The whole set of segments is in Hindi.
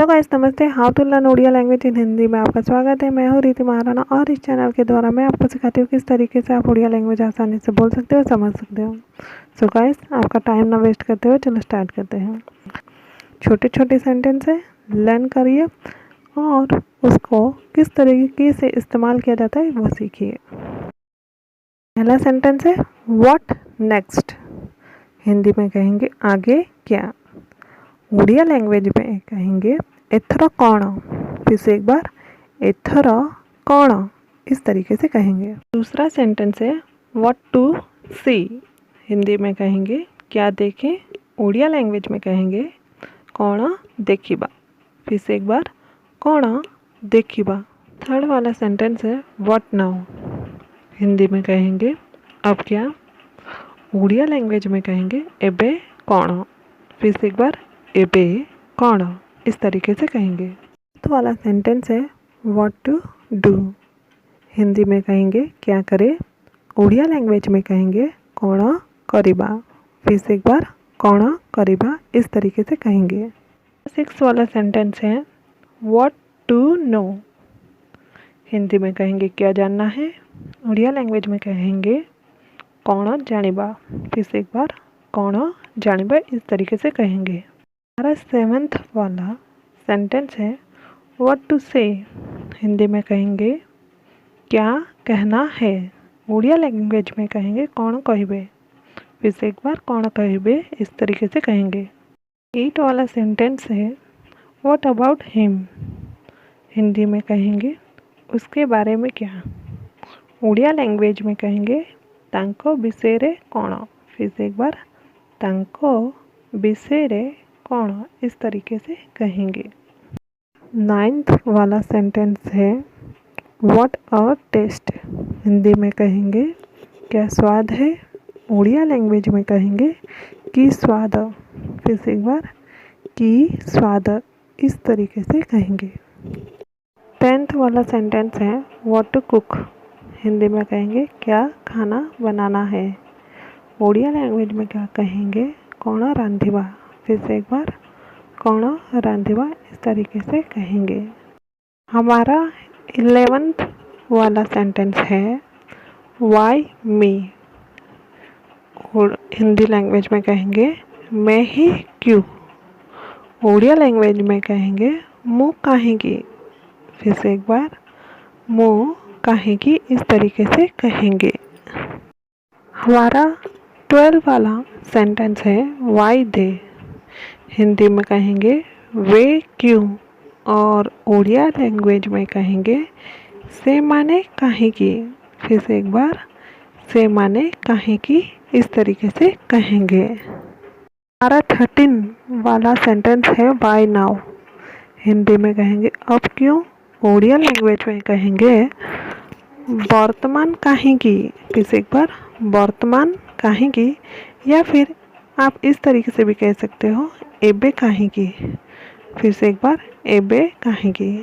हेलो गाइस, नमस्ते। How to learn Odia language in Hindi में आपका स्वागत है। मैं हूँ रीति महाराणा और इस चैनल के द्वारा मैं आपको सिखाती हूँ किस तरीके से आप ओडिया लैंग्वेज आसानी से बोल सकते हो, समझ सकते हो। सो गाइस, आपका टाइम ना वेस्ट करते हुए चलो स्टार्ट करते हैं। छोटे छोटे सेंटेंस है, लर्न करिए और उसको किस तरीके से इस्तेमाल किया जाता है वो सीखिए। पहला सेंटेंस है व्हाट नेक्स्ट। हिंदी में कहेंगे आगे क्या। ओडिया लैंग्वेज में कहेंगे एथर कौन। फिर से एक बार, एथर कौन, इस तरीके से कहेंगे। दूसरा सेंटेंस है व्हाट टू सी। हिंदी में कहेंगे क्या देखें। ओडिया लैंग्वेज में कहेंगे कौन देखिबा। फिर से एक बार, कौन देखिबा। थर्ड वाला सेंटेंस है व्हाट नाउ। हिंदी में कहेंगे अब क्या। ओडिया लैंग्वेज में कहेंगे एबे कौन। फिर से एक बार, एबे कौन, इस तरीके से कहेंगे। तो वाला सेंटेंस है व्हाट टू डू। हिंदी में कहेंगे क्या करे। ओडिया लैंग्वेज में कहेंगे कौन करिबा। फिर से एक बार, कौन करिबा, इस तरीके से कहेंगे। सिक्स वाला सेंटेंस है व्हाट टू नो। हिंदी में कहेंगे क्या जानना है। ओडिया लैंग्वेज में कहेंगे कौन जानिबा। फिर से एक बार, कौन जानिबा, इस तरीके से कहेंगे। हमारा सेवंथ वाला सेंटेंस है व्हाट टू से। हिंदी में कहेंगे क्या कहना है। ओडिया लैंग्वेज में कहेंगे कौन कहिबे। फिर से एक बार, कौन कहिबे, इस तरीके से कहेंगे। 8 वाला सेंटेंस है व्हाट अबाउट हिम। हिंदी में कहेंगे उसके बारे में क्या। ओडिया लैंग्वेज में कहेंगे तांको विषୟରେ कौन। फिर से एक बार, तांको विषୟରେ कौन, इस तरीके से कहेंगे। 9th वाला सेंटेंस है व्हाट अ टेस्ट। हिंदी में कहेंगे क्या स्वाद है। ओडिया लैंग्वेज में कहेंगे कि स्वाद। फिर से एक बार, कि स्वाद, इस तरीके से कहेंगे। 10th वाला सेंटेंस है व्हाट टू कुक। हिंदी में कहेंगे क्या खाना बनाना है। ओडिया लैंग्वेज में क्या कहेंगे कौन रांधिबा। फिर से एक बार, कौन रांधिबा, इस तरीके से कहेंगे। हमारा 11th वाला सेंटेंस है वाई मी। हिंदी लैंग्वेज में कहेंगे मैं ही क्यों। ओडिया लैंग्वेज में कहेंगे मु काहेगी। फिर से एक बार, मु काहेगी, इस तरीके से कहेंगे। हमारा 12 वाला सेंटेंस है वाई दे। हिंदी में कहेंगे वे क्यों और ओडिया लैंग्वेज में कहेंगे से माने काहेगी। फिर से एक बार, से माने काहेगी, इस तरीके से कहेंगे। हमारा 13 वाला सेंटेंस है बाय नाउ। हिंदी में कहेंगे अब क्यों। ओडिया लैंग्वेज में कहेंगे वर्तमान काहेगी। फिर से एक बार, वर्तमान काहेगी, या फिर आप इस तरीके से भी कह सकते हो एबे काहेगी। फिर से एक बार, एबे काहेगी।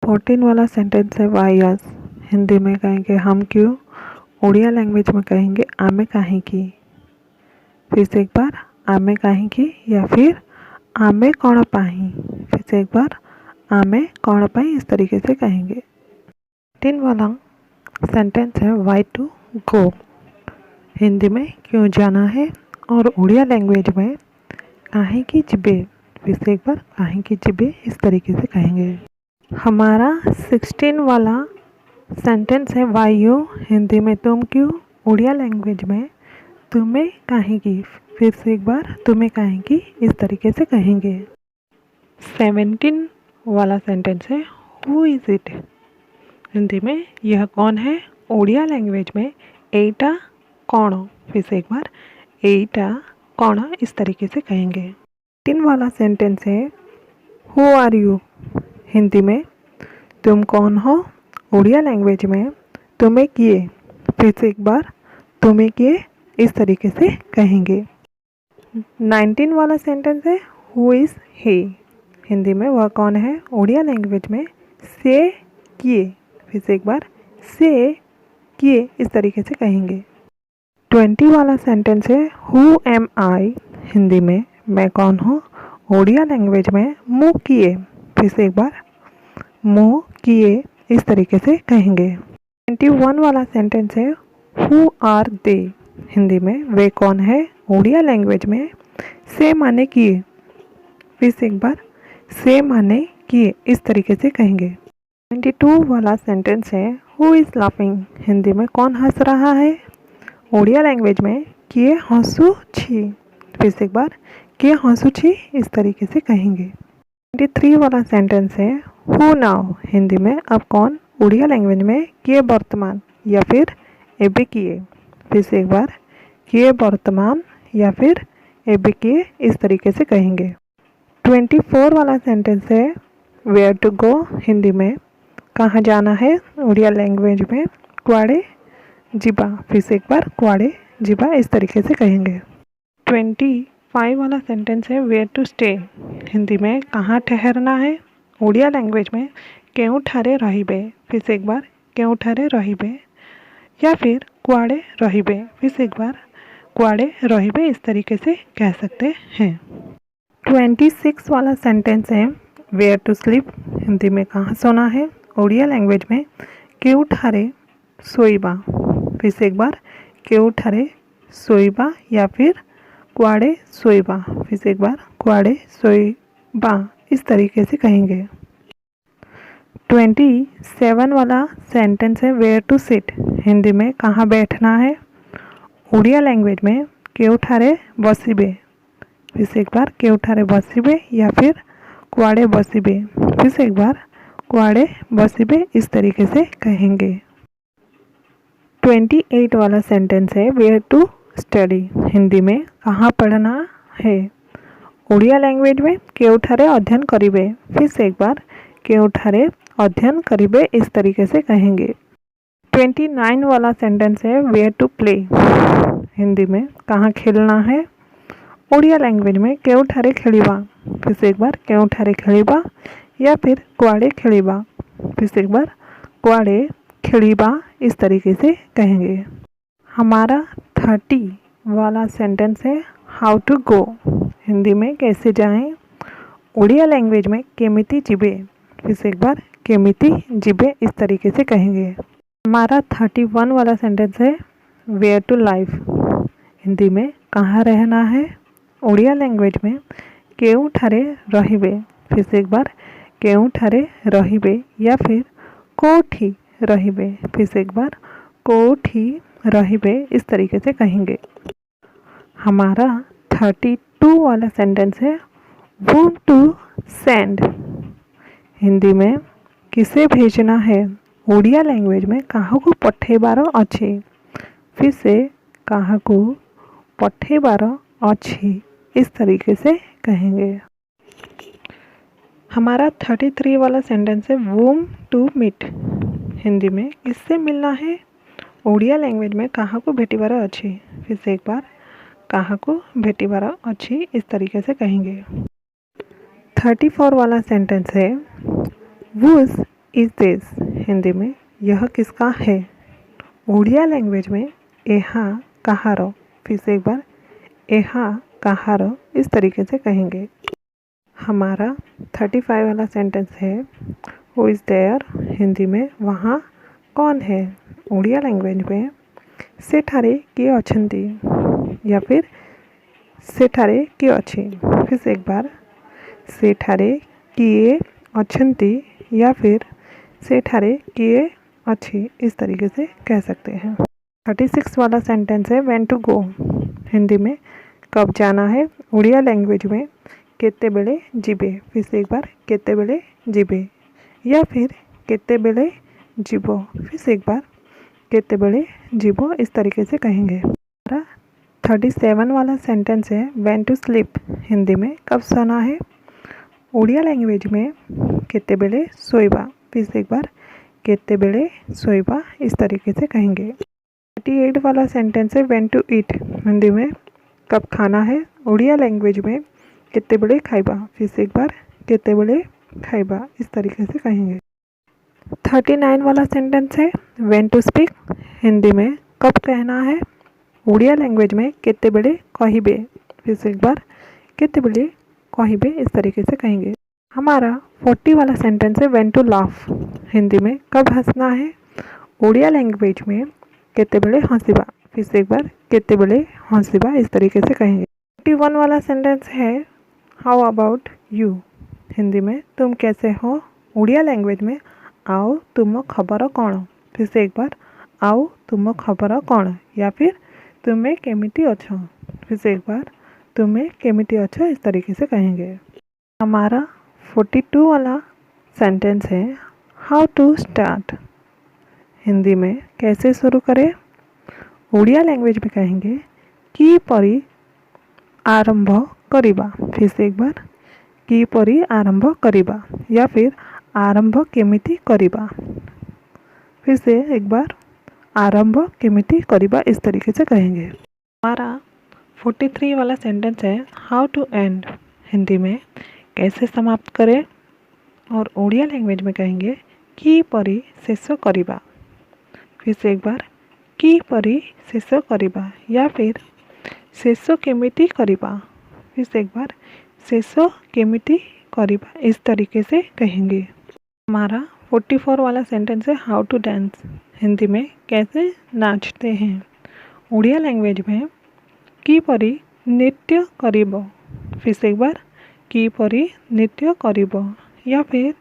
14 वाला सेंटेंस है वाई अस। हिंदी में कहेंगे हम क्यों। ओडिया लैंग्वेज में कहेंगे आमे काहेगी। फिर से एक बार, आमे काहेगी, या फिर आमे कौन पाही। फिर से एक बार, आमे कौन पाही, इस तरीके से कहेंगे। 3 वाला सेंटेंस है वाई टू गो। हिंदी में क्यों जाना है और ओडिया लैंग्वेज में काहे की जिबे। फिर से एक बार, काहे की जिबे, इस तरीके से कहेंगे। हमारा 16 वाला सेंटेंस है वाई यू। हिंदी में तुम क्यों। ओडिया लैंग्वेज में तुम्हें काहे की। फिर से एक बार, तुम्हें काहे की, इस तरीके से कहेंगे। 17 वाला सेंटेंस है हु इज़ इट। हिंदी में यह कौन है। ओडिया लैंग्वेज में एटा कौन। फिर से एक बार, एटा कौन, इस तरीके से कहेंगे। 3 वाला सेंटेंस है हु आर यू। हिंदी में तुम कौन हो। ओडिया लैंग्वेज में तुम्हें किए। फिर से एक बार, तुम्हें किए, इस तरीके से कहेंगे। 19 वाला सेंटेंस है हु इज़ ही। हिंदी में वह कौन है। ओडिया लैंग्वेज में से किए। फिर से एक बार, से किए, इस तरीके से कहेंगे। 20 वाला सेंटेंस है हु एम आई। हिंदी में मैं कौन हूँ। ओडिया लैंग्वेज में मुँह किए। फिर से एक बार, मुँह किए इस तरीके से कहेंगे। 21 वाला सेंटेंस है हु आर दे। हिंदी में वे कौन है। उड़िया लैंग्वेज में से माने किए, फिर से एक बार, से माने किए इस तरीके से कहेंगे। 22 वाला सेंटेंस है हु इज़ लाफिंग। हिंदी में कौन हंस रहा है। उड़िया लैंग्वेज में किए हंसू छी, फिर से एक बार, किए हंसू छी इस तरीके से कहेंगे। 23 वाला सेंटेंस है हु नाउ। हिंदी में अब कौन। उड़िया लैंग्वेज में किए वर्तमान या फिर एबे किए, फिर से एक बार, किए वर्तमान या फिर एबे किए इस तरीके से कहेंगे। 24 वाला सेंटेंस है वेयर टू गो। हिंदी में कहाँ जाना है। उड़िया लैंग्वेज में कुआड़े जिबा, फिर से एक बार, कुआड़े जिबा इस तरीके से कहेंगे। 25 वाला सेंटेंस है वेयर टू स्टे। हिंदी में कहाँ ठहरना है। उड़िया लैंग्वेज में केउठारे रहिबे, फिर से एक बार, केउठारे रहिबे या फिर कुआड़े रहिबे, फिर से एक बार, कुआड़े रहिबे इस तरीके से कह सकते हैं। 26 वाला सेंटेंस है वेयर टू स्लीप। हिंदी में कहाँ सोना है। उड़िया लैंग्वेज में केउठारे सोइबा, फिर से एक बार, केउठारे सोइबा या फिर कुआड़े सोइबा, फिर से एक बार, कुआड़े सोइबा इस तरीके से कहेंगे। 27 वाला सेंटेंस है वेयर टू सिट। हिंदी में कहाँ बैठना है। उड़िया लैंग्वेज में केउठारे बसिबे, फिर से एक बार, केउठारे बसिबे या फिर कुआड़े बसिबे, फिर से एक बार, कुआड़े बसिबे इस तरीके से कहेंगे। 28 वाला सेंटेंस है वेयर टू स्टडी। हिंदी में कहाँ पढ़ना है। उड़िया लैंग्वेज में केउठारे अध्ययन करिबे, फिर से एक बार, केउठारे अध्ययन करिबे इस तरीके से कहेंगे। 29 वाला सेंटेंस है वेयर टू प्ले। हिंदी में कहाँ खेलना है। उड़िया लैंग्वेज में केउठारे खेलिबा, फिर से एक बार, केउठारे खेलिबा या फिर कुआड़े खेलिबा, फिर से एक बार, कुआड़े खेलिबा इस तरीके से कहेंगे। हमारा 30 वाला सेंटेंस है हाउ टू गो। हिंदी में कैसे जाएं। उड़िया लैंग्वेज में केमिति जिबे, फिर से एक बार, केमिति जिबे इस तरीके से कहेंगे। हमारा 31 वाला सेंटेंस है वेयर टू लाइव। हिंदी में कहाँ रहना है। उड़िया लैंग्वेज में केउठारे रहिबे, फिर से एक बार, केउठारे रहिबे या फिर कोठी रहिबे, फिर से एक बार, कोठी रहिबे इस तरीके से कहेंगे। हमारा 32 वाला सेंटेंस है whom टू सेंड। हिंदी में किसे भेजना है। उड़िया लैंग्वेज में काहा को पठेबार अच्छी, फिर से काहा को पठेबार अच्छी इस तरीके से कहेंगे। हमारा 33 वाला सेंटेंस है whom टू मीट। हिंदी में किससे मिलना है। उड़िया लैंग्वेज में काहा को भेटिबार अच्छी, फिर से एक बार, काहा को भेटिबार अच्छी इस तरीके से कहेंगे। 34 वाला सेंटेंस है whose इज दिस। हिंदी में यह किसका है। उड़िया लैंग्वेज में एहा कहार, फिर से एक बार, एहा कहार इस तरीके से कहेंगे। हमारा 35 वाला सेंटेंस है हु इज़ देयर। हिंदी में वहाँ कौन है। उड़िया लैंग्वेज में सेठारे किए अछंती या फिर सेठारे किए अच्छी, फिर से एक बार, सेठारे किए अछंती या फिर सेठारे किए अच्छी इस तरीके से कह सकते हैं। 36 वाला सेंटेंस है व्हेन टू गो। हिंदी में कब जाना है। उड़िया लैंग्वेज में केते बेले जिबे, फिर से एक बार, केते बेले जिबे या फिर केते बेले जिबो, फिर से एक बार, केते बेले जिबो इस तरीके से कहेंगे। हमारा 37 वाला सेंटेंस है व्हेन टू स्लीप। हिंदी में कब सोना है। उड़िया लैंग्वेज में केते बेले सोइबा, फिर से एक बार, केते बेले सोइबा इस तरीके से कहेंगे। 38 वाला सेंटेंस है व्हेन टू ईट। हिंदी में कब खाना है। उड़िया लैंग्वेज में केते बेले खाइबा, फिर से एक बार, केते बेले खाइबा इस तरीके से कहेंगे। 39 वाला सेंटेंस है व्हेन टू स्पीक। हिंदी में कब कहना है। उड़िया लैंग्वेज में केते बेले कहिबे, फिर से एक बार, केते बेले कहिबे इस तरीके से कहेंगे। हमारा 40 वाला सेंटेंस है व्हेन टू लाफ। हिंदी में कब हंसना है। ओडिया लैंग्वेज में केते बेले हंसिबा। फिर से एक बार, केते बेले हंसिबा इस तरीके से कहेंगे। 41 वाला सेंटेंस है हाउ अबाउट यू। हिंदी में तुम कैसे हो। ओडिया लैंग्वेज में आओ तुम खबर कौन। फिर से एक बार, आओ तुम खबर कौन, या फिर तुम्हें केमिटी अच्छो। फिर से एक बार, तुम्हें केमिटी अच्छो इस तरीके से कहेंगे। हमारा 42 वाला सेंटेंस है हाउ टू स्टार्ट। हिंदी में कैसे शुरू करें। ओडिया लैंग्वेज में कहेंगे कि परी आरंभ करिबा। फिर से एक बार, कि परी आरंभ करिबा, या फिर आरंभ केमिति करिबा। फिर से एक बार, आरंभ केमिति करिबा इस तरीके से कहेंगे। हमारा 43 वाला सेंटेंस है हाउ टू एंड। हिंदी में कैसे समाप्त करें। और ओडिया लैंग्वेज में कहेंगे कि परी शेष करिबा। फिर से एक बार, कि परी शेष करिबा, या फिर शेष केमिति करिबा। फिर से एक बार, शेष केमिति करिबा इस तरीके से कहेंगे। हमारा 44 वाला सेंटेंस है हाउ टू डांस। हिंदी में कैसे नाचते हैं। ओडिया लैंग्वेज में कि परी नृत्य करिब। फिर से एक बार, कि परी नृत्य करिब, या फिर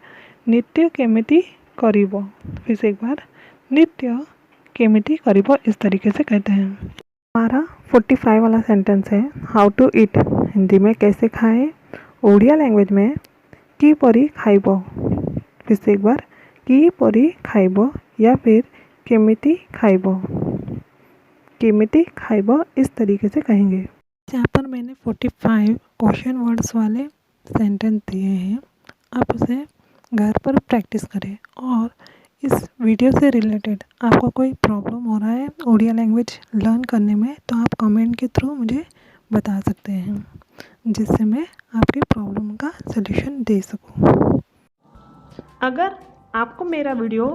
नृत्य केमिति करिब। फिर से एक बार, नृत्य केमिति करिब इस तरीके से कहते हैं। हमारा 45 वाला सेंटेंस है हाउ टू ईट। हिंदी में कैसे खाएं। ओडिया लैंग्वेज में कि परी खाइब। फिर से एक बार, कि परी खाइब, या फिर केमिति खाइब। केमिति खाइब इस तरीके से कहेंगे। यहाँ पर मैंने 45 क्वेश्चन वर्ड्स वाले सेंटेंस दिए हैं। आप उसे घर पर प्रैक्टिस करें। और इस वीडियो से रिलेटेड आपको कोई प्रॉब्लम हो रहा है ओडिया लैंग्वेज लर्न करने में, तो आप कमेंट के थ्रू मुझे बता सकते हैं, जिससे मैं आपकी प्रॉब्लम का सलूशन दे सकूं। अगर आपको मेरा वीडियो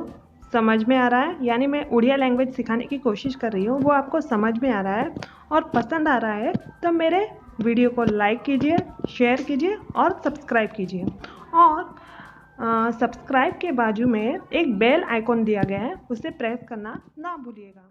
समझ में आ रहा है, यानी मैं ओडिया लैंग्वेज सिखाने की कोशिश कर रही हूँ, वो आपको समझ में आ रहा है और पसंद आ रहा है, तो मेरे वीडियो को लाइक कीजिए, शेयर कीजिए और सब्सक्राइब कीजिए। और सब्सक्राइब के बाजू में एक बेल आइकॉन दिया गया है, उसे प्रेस करना ना भूलिएगा।